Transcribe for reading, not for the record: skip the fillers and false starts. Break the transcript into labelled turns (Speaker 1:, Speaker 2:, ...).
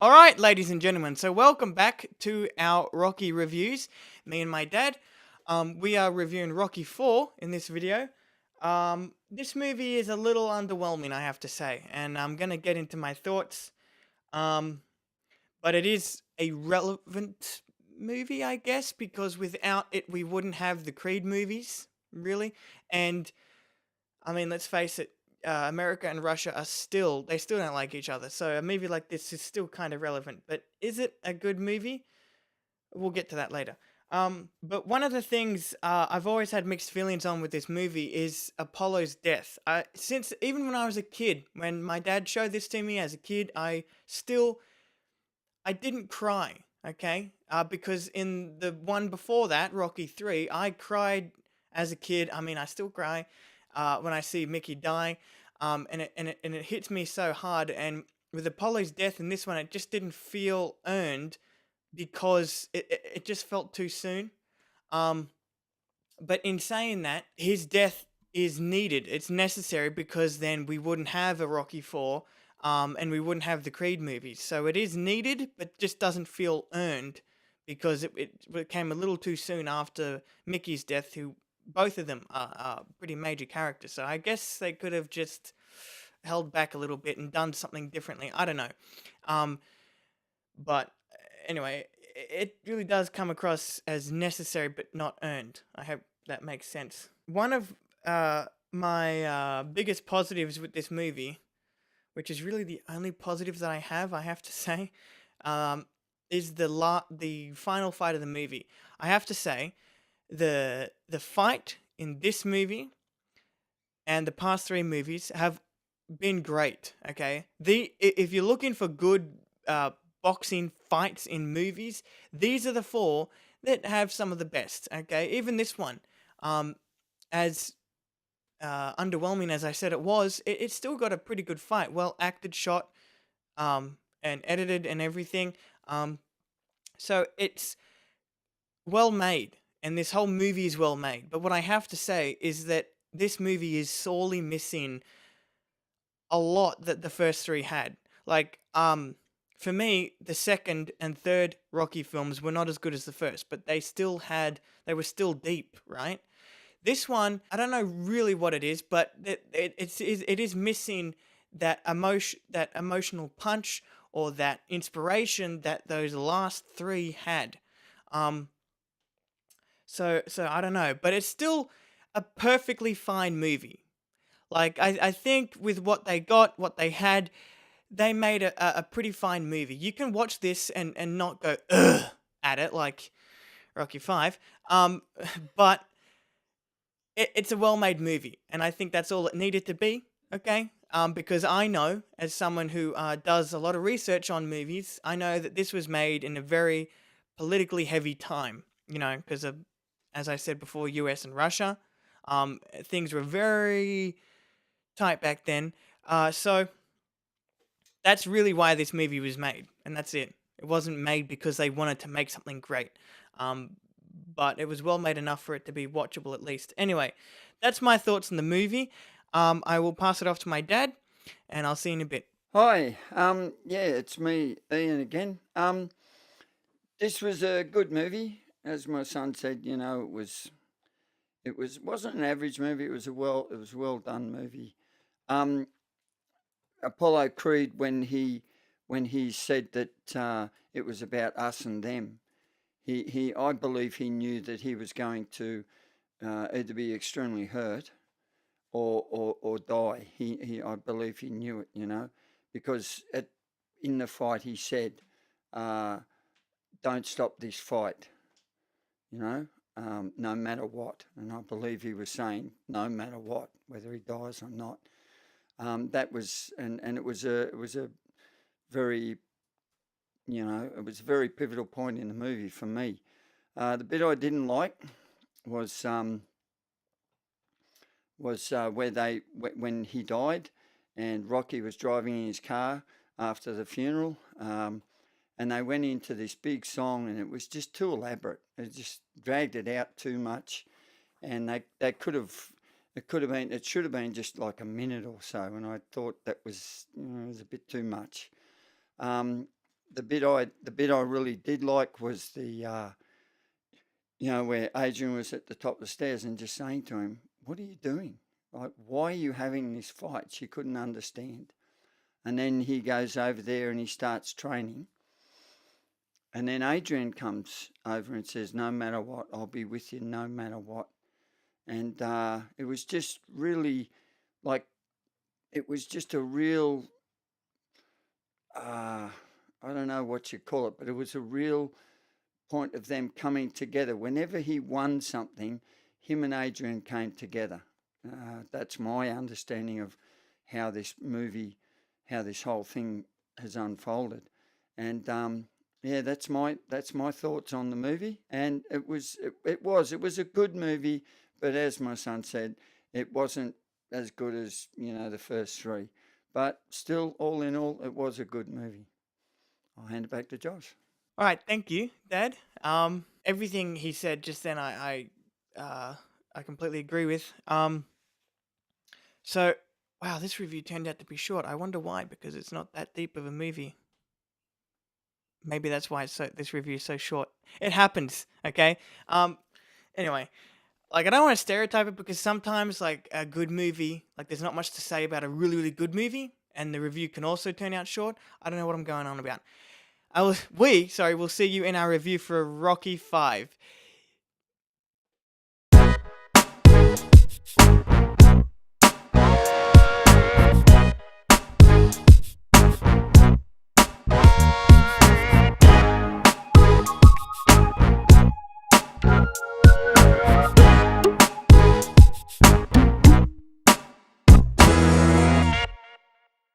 Speaker 1: All right, ladies and gentlemen. So welcome back to our Rocky reviews. Me and my dad. We are reviewing Rocky 4 in this video. This movie is a little underwhelming, I have to say, and I'm gonna get into my thoughts. Um, but it is a relevant movie, I guess, because without it, we wouldn't have the Creed movies, really. And I mean, let's face it, America and Russia they still don't like each other. So a movie like this is still kind of relevant. But is it a good movie? We'll get to that later. But one of the things I've always had mixed feelings on with this movie is Apollo's death. Since even when I was a kid, when my dad showed this to me as a kid, I didn't cry. Okay, because in the one before that, Rocky 3, I cried as a kid. I mean, I still cry when I see Mickey die, and it hits me so hard. And with Apollo's death in this one, it just didn't feel earned because it just felt too soon. Um, but in saying that, his death is needed. It's necessary because then we wouldn't have a Rocky 4, and we wouldn't have the Creed movies. So it is needed, but just doesn't feel earned because it came a little too soon after Mickey's death, who both of them are pretty major characters. So I guess they could have just held back a little bit and done something differently. I don't know. Um, but anyway, it really does come across as necessary but not earned. I hope that makes sense. One of my biggest positives with this movie, which is really the only positive that I have to say, um, is the final fight of the movie. I have to say, the fight in this movie and the past three movies have been great. Okay, if you're looking for good boxing fights in movies, these are the four that have some of the best. Okay, even this one, as underwhelming as I said it was, it still got a pretty good fight. Well acted, shot, and edited, and everything. Um, so it's well made, and this whole movie is well made. But what I have to say is that this movie is sorely missing a lot that the first three had. Like, for me, the second and third Rocky films were not as good as the first, but they were still deep, right? This one, I don't know really what it is, but it is missing that emotional punch or that inspiration that those last three had. Um, so I don't know, but it's still a perfectly fine movie. Like I think with what they got, what they had, they made a pretty fine movie. You can watch this and not go ugh at it like Rocky Five, but it's a well-made movie, and I think that's all it needed to be. Okay, because I know, as someone who does a lot of research on movies, I know that this was made in a very politically heavy time. You know, because of, as I said before, U.S. and Russia. Things were very tight back then. So that's really why this movie was made, and that's it. It wasn't made because they wanted to make something great. Um, but it was well made enough for it to be watchable at least. Anyway, that's my thoughts on the movie. I will pass it off to my dad, and I'll see you in a bit.
Speaker 2: Hi, yeah, it's me, Ian again. This was a good movie, as my son said. Wasn't an average movie. It was a well done movie. Um, Apollo Creed, when he said that it was about us and them, I believe he knew that he was going to either be extremely hurt or die. I believe he knew it, because in the fight he said, uh, "Don't stop this fight," no matter what. And I believe he was saying, no matter what, whether he dies or not. That was and it was a very it was a very pivotal point in the movie for me. The bit I didn't like was when he died, and Rocky was driving in his car after the funeral, and they went into this big song, and it was just too elaborate. It just dragged it out too much, and they could have. It should have been just like a minute or so, and I thought that was, it was a bit too much. Um, the bit I really did like was where Adrian was at the top of the stairs and just saying to him, "What are you doing? Like, why are you having this fight?" She couldn't understand. And then he goes over there and he starts training. And then Adrian comes over and says, "No matter what, I'll be with you no matter what." And it was just really like, it was just a real, I don't know what you call it, but it was a real point of them coming together. Whenever he won something, him and Adrian came together. That's my understanding of how this movie, how this whole thing has unfolded. And yeah, that's my thoughts on the movie. And it was a good movie, but as my son said, it wasn't as good as the first three. But still, all in all, it was a good movie. I'll hand it back to Josh.
Speaker 1: All right, thank you, Dad. Everything he said just then, I completely agree with. So, wow, this review turned out to be short. I wonder why, because it's not that deep of a movie. Maybe that's why this review is so short. It happens, okay? Anyway, like, I don't want to stereotype it, because sometimes, like, a good movie, like, there's not much to say about a really, really good movie, and the review can also turn out short. I don't know what I'm going on about. We'll see you in our review for Rocky 5.